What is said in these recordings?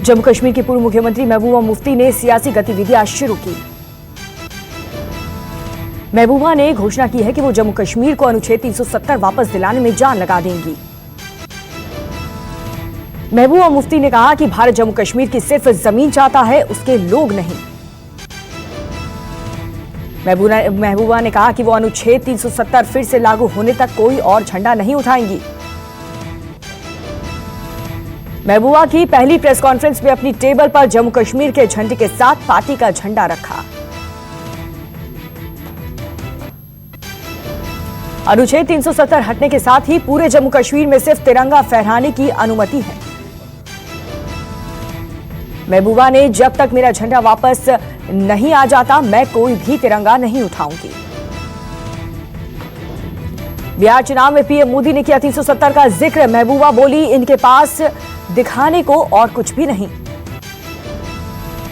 जम्मू कश्मीर की पूर्व मुख्यमंत्री महबूबा मुफ्ती ने सियासी गतिविधियां शुरू की। महबूबा ने घोषणा की है कि वो जम्मू कश्मीर को अनुच्छेद 370 वापस दिलाने में जान लगा देंगी। महबूबा मुफ्ती ने कहा कि भारत जम्मू कश्मीर की सिर्फ जमीन चाहता है, उसके लोग नहीं। महबूबा ने कहा कि वो अनुच्छेद 370 फिर से लागू होने तक कोई और झंडा नहीं उठाएंगी। महबूबा की पहली प्रेस कॉन्फ्रेंस में अपनी टेबल पर जम्मू कश्मीर के झंडे के साथ पार्टी का झंडा रखा। अनुच्छेद 370 हटने के साथ ही पूरे जम्मू कश्मीर में सिर्फ तिरंगा फहराने की अनुमति है। महबूबा ने जब तक मेरा झंडा वापस नहीं आ जाता मैं कोई भी तिरंगा नहीं उठाऊंगी। बिहार चुनाव में पीएम मोदी ने किया 370 का जिक्र। महबूबा बोली इनके पास दिखाने को और कुछ भी नहीं।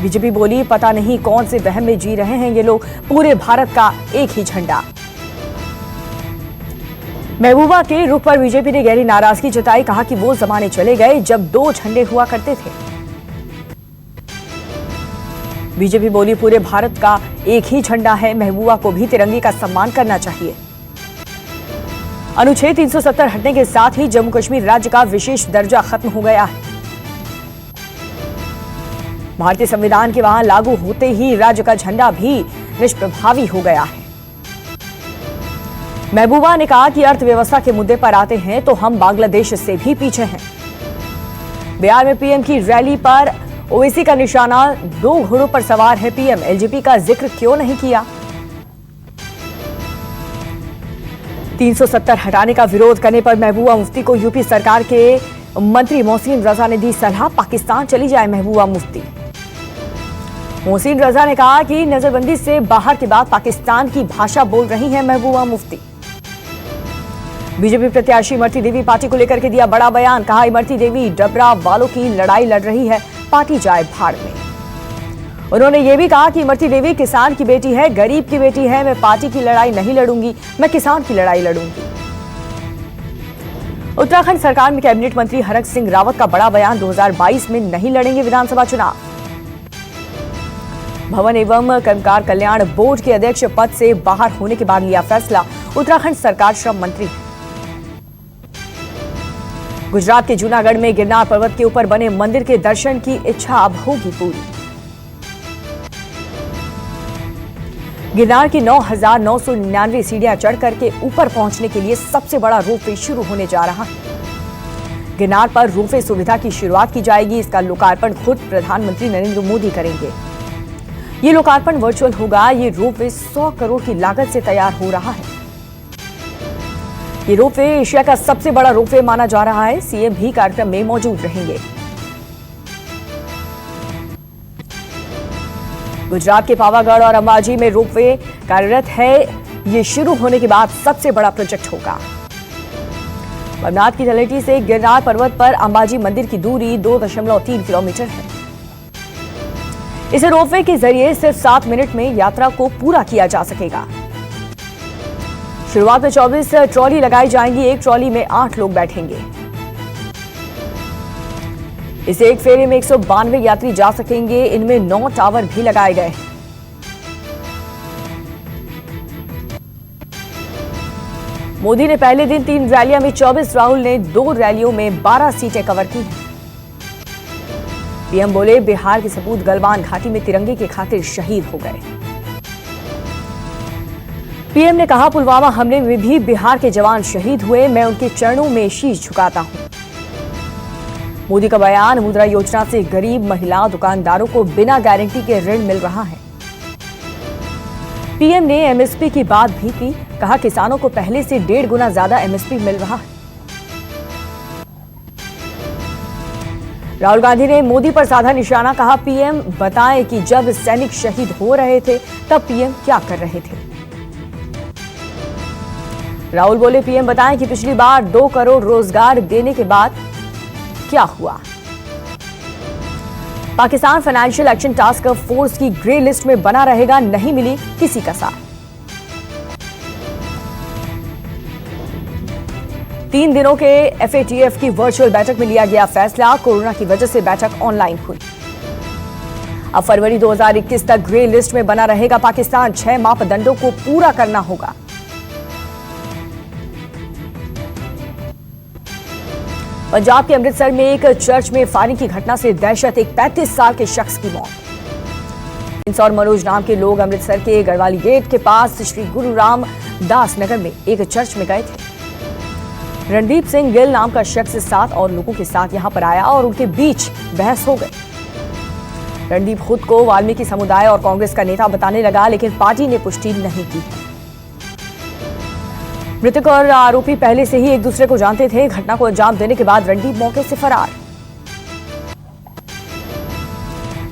बीजेपी बोली पता नहीं कौन से वहम में जी रहे हैं ये लोग, पूरे भारत का एक ही झंडा। महबूबा के रुख पर बीजेपी ने गहरी नाराजगी जताई। कहा कि वो जमाने चले गए जब दो झंडे हुआ करते थे। बीजेपी बोली पूरे भारत का एक ही झंडा है, महबूबा को भी तिरंगे का सम्मान करना चाहिए। अनुच्छेद 370 हटने के साथ ही जम्मू कश्मीर राज्य का विशेष दर्जा खत्म हो गया है। भारतीय संविधान के वहां लागू होते ही राज्य का झंडा भी निष्प्रभावी हो गया है। महबूबा ने कहा कि अर्थव्यवस्था के मुद्दे पर आते हैं तो हम बांग्लादेश से भी पीछे हैं। बिहार में पीएम की रैली पर ओवैसी का निशाना, दो घोड़ों पर सवार है पीएम, एलजेपी का जिक्र क्यों नहीं किया। 370 हटाने का विरोध करने पर महबूबा मुफ्ती को यूपी सरकार के मंत्री मोहसिन रजा ने दी सलाह। पाकिस्तान चली जाए महबूबा मुफ्ती। मोहसिन रजा ने कहा कि नजरबंदी से बाहर के बाद पाकिस्तान की भाषा बोल रही है महबूबा मुफ्ती। बीजेपी प्रत्याशी इमरती देवी पार्टी को लेकर के दिया बड़ा बयान। कहा इमरती देवी डबरा वालों की लड़ाई लड़ रही है, पार्टी जाए भाड़ में। उन्होंने ये भी कहा कि इमरती देवी किसान की बेटी है, गरीब की बेटी है। मैं पार्टी की लड़ाई नहीं लड़ूंगी, मैं किसान की लड़ाई लड़ूंगी। उत्तराखंड सरकार में कैबिनेट मंत्री हरक सिंह रावत का बड़ा बयान। 2022 में नहीं लड़ेंगे विधानसभा चुनाव। भवन एवं कर्मकार कल्याण बोर्ड के अध्यक्ष पद से बाहर होने के बाद लिया फैसला। उत्तराखंड सरकार श्रम मंत्री है। गुजरात के जूनागढ़ में गिरनार पर्वत के ऊपर बने मंदिर के दर्शन की इच्छा अब होगी पूरी। गिरनार की 9,999 सीढ़ियां चढ़ करके ऊपर पहुंचने के लिए सबसे बड़ा रोपवे शुरू होने जा रहा है। गिरनार पर रोपवे सुविधा की शुरुआत की जाएगी। इसका लोकार्पण खुद प्रधानमंत्री नरेंद्र मोदी करेंगे। ये लोकार्पण वर्चुअल होगा। ये रोपवे 100 करोड़ की लागत से तैयार हो रहा है। ये रोपवे एशिया का सबसे बड़ा रोपवे माना जा रहा है। सीएम भी कार्यक्रम में मौजूद रहेंगे। गुजरात के पावागढ़ और अंबाजी में रोपवे कार्यरत है। ये शुरू होने के बाद सबसे बड़ा प्रोजेक्ट होगा। बमनाथ की तलेटी से गिरनार पर्वत पर अंबाजी मंदिर की दूरी 2.3 किलोमीटर है। इसे रोपवे के जरिए सिर्फ 7 मिनट में यात्रा को पूरा किया जा सकेगा। शुरुआत में 24 ट्रॉली लगाई जाएंगी। एक ट्रॉली में 8 लोग बैठेंगे। इसे एक फेरे में 192 यात्री जा सकेंगे। इनमें 9 टावर भी लगाए गए हैं। मोदी ने पहले दिन 3 रैलियां में 24, राहुल ने 2 रैलियों में 12 सीटें कवर की हैं। पीएम बोले बिहार के सपूत गलवान घाटी में तिरंगे की खातिर शहीद हो गए। पीएम ने कहा पुलवामा हमले में भी बिहार के जवान शहीद हुए, मैं उनके चरणों में शीश झुकाता हूं। मोदी का बयान, मुद्रा योजना से गरीब महिला दुकानदारों को बिना गारंटी के ऋण मिल रहा है। पीएम ने एमएसपी की बात भी की। कहा किसानों को पहले से 1.5 गुना ज्यादा एमएसपी मिल रहा है। राहुल गांधी ने मोदी पर साधा निशाना। कहा पीएम बताएं कि जब सैनिक शहीद हो रहे थे तब पीएम क्या कर रहे थे। राहुल बोले पीएम बताएं कि पिछली बार 2 करोड़ रोजगार देने के बाद क्या हुआ। Pakistan financial action task force की ग्रे लिस्ट में बना रहेगा, नहीं मिली किसी का साथ। 3 दिनों के FATF की वर्चुअल बैठक में लिया गया फैसला। कोरोना की वजह से बैठक ऑनलाइन हुई। अब फरवरी 2021 तक ग्रे लिस्ट में बना रहेगा पाकिस्तान। 6 मापदंडों को पूरा करना होगा। पंजाब के अमृतसर में एक चर्च में फायरिंग की घटना से दहशत। एक 35 साल के शख्स की मौत। प्रिंस और मनोज नाम के लोग अमृतसर के गढ़वाली गेट के पास श्री गुरु रामदास नगर में एक चर्च में गए थे। रणदीप सिंह गिल नाम का शख्स 7 और लोगों के साथ यहां पर आया और उनके बीच बहस हो गई। रणदीप खुद को वाल्मीकि समुदाय और कांग्रेस का नेता बताने लगा, लेकिन पार्टी ने पुष्टि नहीं की। मृतक और आरोपी पहले से ही एक दूसरे को जानते थे। घटना को अंजाम देने के बाद रणदीप मौके से फरार।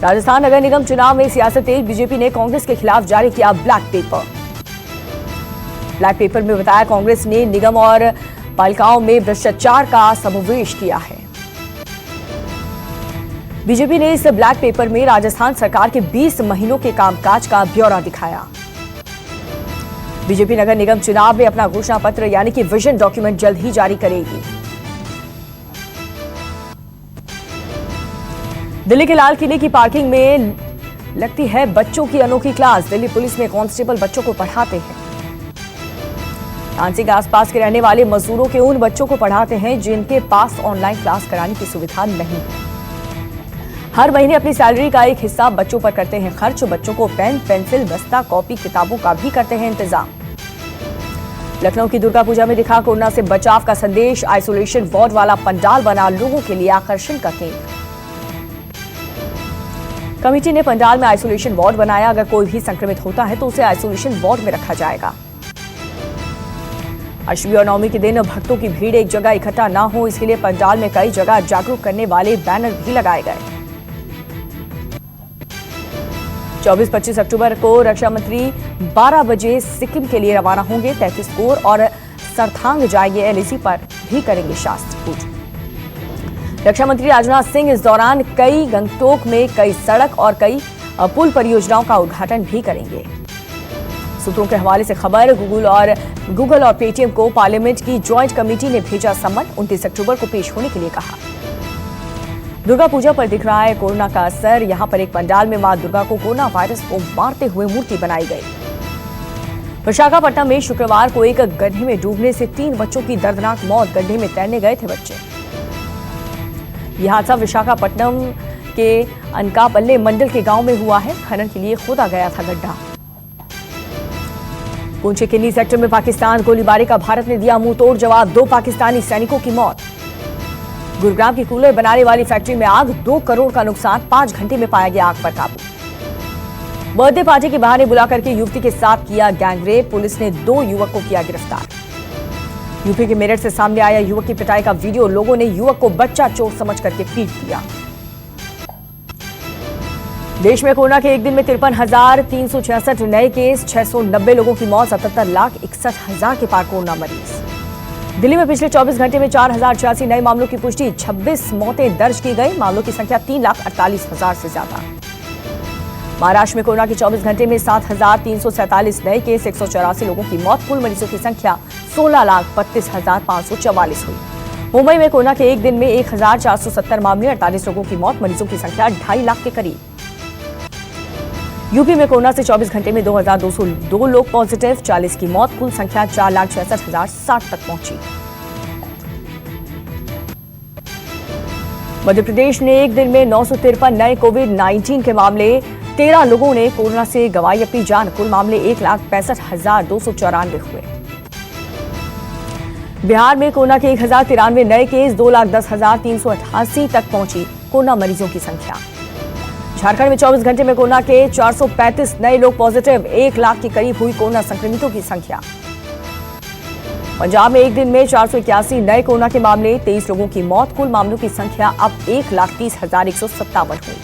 राजस्थान नगर निगम चुनाव में सियासत तेज। बीजेपी ने कांग्रेस के खिलाफ जारी किया ब्लैक पेपर। ब्लैक पेपर में बताया कांग्रेस ने निगम और पालिकाओं में भ्रष्टाचार का समावेश किया है। बीजेपी ने इस ब्लैक पेपर में राजस्थान सरकार के 20 महीनों के कामकाज का ब्यौरा दिखाया। बीजेपी नगर निगम चुनाव में अपना घोषणा पत्र यानी कि विजन डॉक्यूमेंट जल्द ही जारी करेगी। दिल्ली के लाल किले की पार्किंग में लगती है बच्चों की अनोखी क्लास। दिल्ली पुलिस में कांस्टेबल बच्चों को पढ़ाते हैं। रांची के आसपास के रहने वाले मजदूरों के उन बच्चों को पढ़ाते हैं जिनके पास ऑनलाइन क्लास कराने की सुविधा नहीं है। हर महीने अपनी सैलरी का एक हिस्सा बच्चों पर करते हैं खर्च। बच्चों को पेन, पेंसिल, बस्ता, कॉपी, किताबों का भी करते हैं इंतजाम। लखनऊ की दुर्गा पूजा में दिखा कोरोना से बचाव का संदेश। आइसोलेशन वार्ड वाला पंडाल बना लोगों के लिए आकर्षण का केंद्र। कमेटी ने पंडाल में आइसोलेशन वार्ड बनाया। अगर कोई भी संक्रमित होता है तो उसे आइसोलेशन वार्ड में रखा जाएगा। अष्टमी और नवमी के दिन भक्तों की भीड़ एक जगह इकट्ठा न हो, इसके लिए पंडाल में कई जगह जागरूक करने वाले बैनर भी लगाए गए। 24-25 अक्टूबर को रक्षा मंत्री 12 बजे सिक्किम के लिए रवाना होंगे। 33 कोर और सरथांग जाएंगे। LAC पर भी करेंगे शास्त्र पूजन। रक्षा मंत्री राजनाथ सिंह इस दौरान कई गंगटोक में कई सड़क और कई पुल परियोजनाओं का उद्घाटन भी करेंगे। सूत्रों के हवाले से खबर। गूगल और पेटीएम को पार्लियामेंट की ज्वाइंट कमेटी ने भेजा सम्मन। 29 अक्टूबर को पेश होने के लिए कहा। दुर्गा पूजा पर दिख रहा है कोरोना का असर। यहां पर एक पंडाल में मां दुर्गा को कोरोना वायरस को मारते हुए मूर्ति बनाई गई। विशाखापट्टनम में शुक्रवार को एक गड्ढे में डूबने से 3 बच्चों की दर्दनाक मौत। गड्ढे में तैरने गए थे बच्चे। यह हादसा विशाखापट्टनम के अनकापल्ले मंडल के गांव में हुआ है। खनन के लिए खोदा गया था गड्ढा। पुंछ के किन्नी सेक्टर में पाकिस्तान गोलीबारी का भारत ने दिया मुंह तोड़ जवाब। 2 पाकिस्तानी सैनिकों की मौत। गुरुग्राम की कूलर बनाने वाली फैक्ट्री में आग। 2 करोड़ का नुकसान। 5 घंटे में पाया गया आग पर काबू। बर्थडे पार्टी के बहाने बुला करके युवती के साथ किया गैंगरेप। पुलिस ने 2 युवक को किया गिरफ्तार। यूपी के मेरठ से सामने आया युवक की पिटाई का वीडियो। लोगों ने युवक को बच्चा चोर समझ करके पीट दिया। देश में कोरोना के एक दिन में 53,366 नए केस। 690 लोगों की मौत। 77,61,000 के पार कोरोना मरीज। दिल्ली में पिछले 24 घंटे में 4,086 नए मामलों की पुष्टि। 26 मौतें दर्ज की गई। मामलों की संख्या 3,48,000 से ज्यादा। महाराष्ट्र में कोरोना के 24 घंटे में 7,347 नए केस। 184 लोगों की मौत। कुल मरीजों की संख्या 16,32,544 हुई। मुंबई में कोरोना के एक दिन में 1,470 मामले। 48 लोगों की मौत। मरीजों की संख्या 2.5 लाख के करीब। यूपी में कोरोना से 24 घंटे में 2,202 लोग पॉजिटिव। 40 की मौत। कुल संख्या 4,66,060 तक पहुंची। मध्य प्रदेश ने एक दिन में 953 नए कोविड-19 के मामले। 13 लोगों ने कोरोना से गंवाई अपनी जान। कुल मामले 1,65,294 हुए। बिहार में कोरोना के 1,093 नए केस। 2,10,388 तक पहुंची कोरोना मरीजों की संख्या। झारखंड में 24 घंटे में कोरोना के 435 नए लोग पॉजिटिव। 1 लाख के करीब हुई कोरोना संक्रमितों की संख्या। पंजाब में एक दिन में 481 नए कोरोना के मामले। 23 लोगों की मौत। कुल मामलों की संख्या अब 1,30,157 हुई।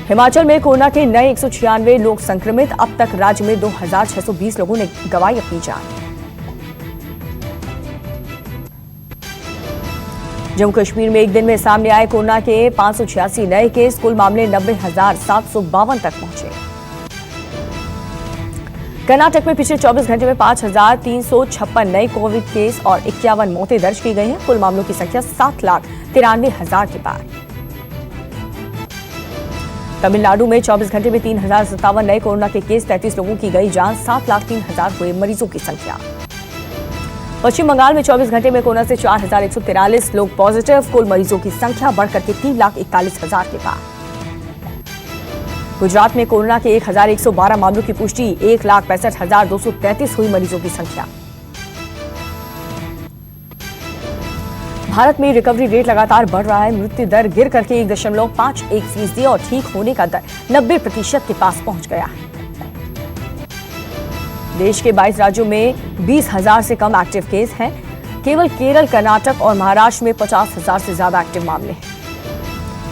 हिमाचल में कोरोना के नए 196 लोग संक्रमित। अब तक राज्य में 2,620 लोगों ने गंवाई अपनी जान। जम्मू कश्मीर में एक दिन में सामने आए कोरोना के 586 नए केस। कुल मामले 90,752 तक पहुंचे। कर्नाटक में पिछले 24 घंटे में 5,356 नए कोविड केस और 51 मौतें दर्ज की गई हैं। कुल मामलों की संख्या 7,93,000 के पार। तमिलनाडु में 24 घंटे में 3,057 नए कोरोना के केस, 33 लोगों की गई जान, 7,03,000 हुए मरीजों की संख्या। पश्चिम बंगाल में 24 घंटे में कोरोना से 4,143 लोग पॉजिटिव, कुल मरीजों की संख्या बढ़कर के 3,41,000 के पार। गुजरात में कोरोना के 1,112 मामलों की पुष्टि, 1,65,233 हुई मरीजों की संख्या। भारत में रिकवरी रेट लगातार बढ़ रहा है। मृत्यु दर गिर करके 1.51% और ठीक होने का दर 90% के पास पहुंच गया है। देश के 22 राज्यों में 20,000 से कम एक्टिव केस हैं। केवल केरल, कर्नाटक और महाराष्ट्र में 50,000 से ज्यादा एक्टिव मामले हैं।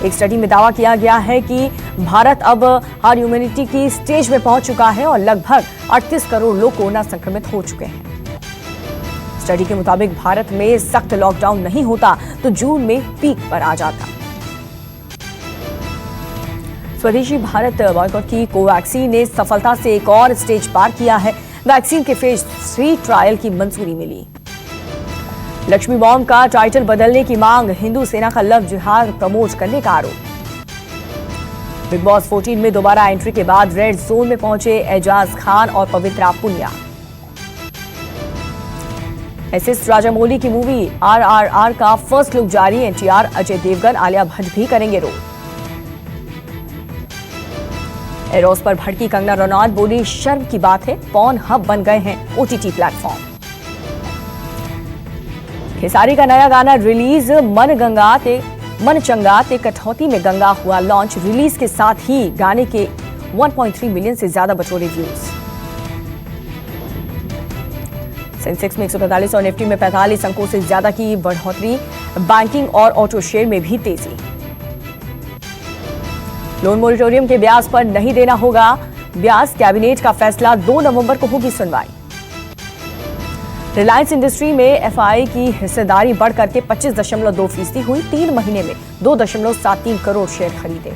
एक स्टडी में दावा किया गया है कि भारत अब हार्ड इम्यूनिटी की स्टेज में पहुंच चुका है और लगभग 38 करोड़ लोग कोरोना संक्रमित हो चुके हैं। स्टडी के मुताबिक भारत में सख्त लॉकडाउन नहीं होता तो जून में पीक पर आ जाता। स्वदेशी भारत बायोटेक की कोवैक्सीन ने सफलता से एक और स्टेज पार किया है। वैक्सीन के फेज 3 ट्रायल की मंजूरी मिली। लक्ष्मी बॉम्ब का टाइटल बदलने की मांग, हिंदू सेना का लव जिहाद प्रमोट करने का आरोप। बिग बॉस 14 में दोबारा एंट्री के बाद रेड जोन में पहुंचे एजाज खान और पवित्रा पुनिया। एसएस राजामौली की मूवी RRR का फर्स्ट लुक जारी। एनटीआर, अजय देवगन, आलिया भट्ट भी करेंगे रोल। एरोस पर भड़की कंगना रनौत, बोली शर्म की बात है, पॉर्न हब बन गए हैं OTT प्लेटफॉर्म। खेसारी का नया गाना रिलीज, मन चंगा ते कठौती में गंगा हुआ लॉन्च। रिलीज के साथ ही गाने के 1.3 मिलियन से ज्यादा बटोरे व्यूज। सेंसेक्स में 145 और निफ्टी में 45 अंकों से ज्यादा की बढ़ोतरी। बैंकिंग और ऑटो शेयर में भी तेजी। लोन मोरिटोरियम के ब्याज पर नहीं देना होगा ब्याज, कैबिनेट का फैसला, 2 नवंबर को होगी सुनवाई। रिलायंस इंडस्ट्री में एफआई की हिस्सेदारी बढ़कर के 25.2% हुई। 3 महीने में 2.73 करोड़ शेयर खरीदे।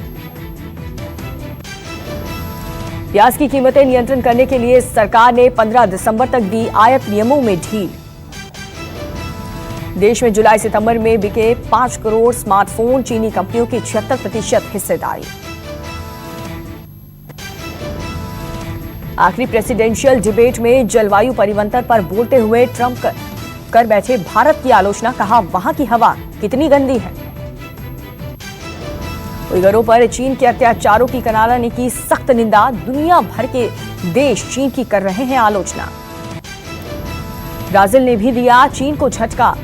प्याज की कीमतें नियंत्रण करने के लिए सरकार ने 15 दिसंबर तक दी आयात नियमों में ढील। देश में जुलाई सितंबर में बिके 5 करोड़ स्मार्टफोन, चीनी कंपनियों की 76% हिस्सेदारी। आखिरी प्रेसिडेंशियल डिबेट में जलवायु परिवर्तन पर बोलते हुए ट्रंप कर बैठे भारत की आलोचना, कहा वहां की हवा कितनी गंदी है। उइगरों पर चीन के अत्याचारों की कनाडा ने की सख्त निंदा। दुनिया भर के देश चीन की कर रहे हैं आलोचना। ब्राजील ने भी दिया चीन को झटका।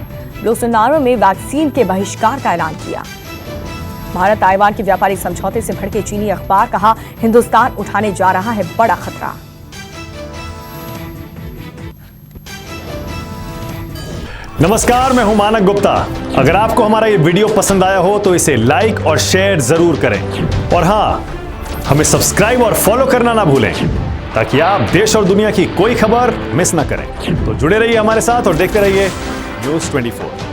बोल्सोनारो में वैक्सीन के बहिष्कार का ऐलान किया। भारत ताइवान के व्यापारिक समझौते से भड़के चीनी अखबार, कहा हिंदुस्तान उठाने जा रहा है बड़ा खतरा। नमस्कार, मैं हूं मानक गुप्ता। अगर आपको हमारा ये वीडियो पसंद आया हो तो इसे लाइक और शेयर जरूर करें और हां, हमें सब्सक्राइब और फॉलो करना ना भूलें ताकि आप देश और दुनिया की कोई खबर मिस ना करें। तो जुड़े रहिए हमारे साथ और देखते रहिए News 24।